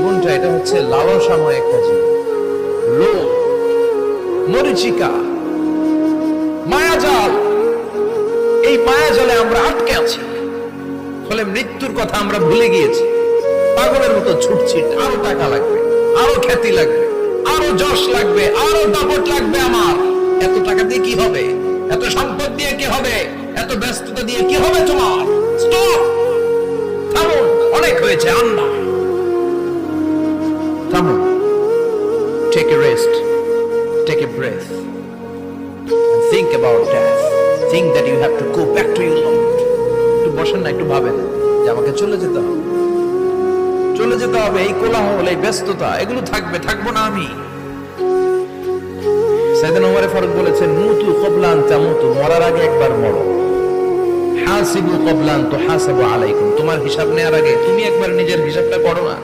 জীবনটা এটা হচ্ছে লালসাময় একটা জীবন, লোভ, মরিচিকা, মায়াজাল। এই মায়াজালে আমরা আটকে আছি, ফলে মৃত্যুর কথা আমরা ভুলে গিয়েছি। পাগলের মতো ছুটছি, আরো টাকা লাগবে, আরো খ্যাতি লাগবে, আরো যশ লাগবে, আরো দাপট লাগবে। আমার এত টাকা দিয়ে কি হবে? এত সম্পদ দিয়ে কি হবে? এত ব্যস্ততা দিয়ে কি হবে? তোমার স্টপ, থামুন, অনেক হয়েছে, আন্না, থামুন। Take a rest, take a breath, think about death, think that you have to go back to your Lord. একটু বসেন না, একটু ভাবেন যে আমাকে চলে যেতে হবে, চলে যেতে হবে। এই কোলাহল, এই ব্যস্ততা, এগুলো থাকবে, থাকবো না আমি। সাইয়েদনা ওমর ফারুক বলেছেন, মুতু ক্বাবলা আন তামুতু, মরার আগে একবার মরো। হাসিবু ক্বাবলা আন তুহাসাবু আলাইকুম, তোমার হিসাব নেওয়ার আগে তুমি একবার নিজের হিসাবটা করো না।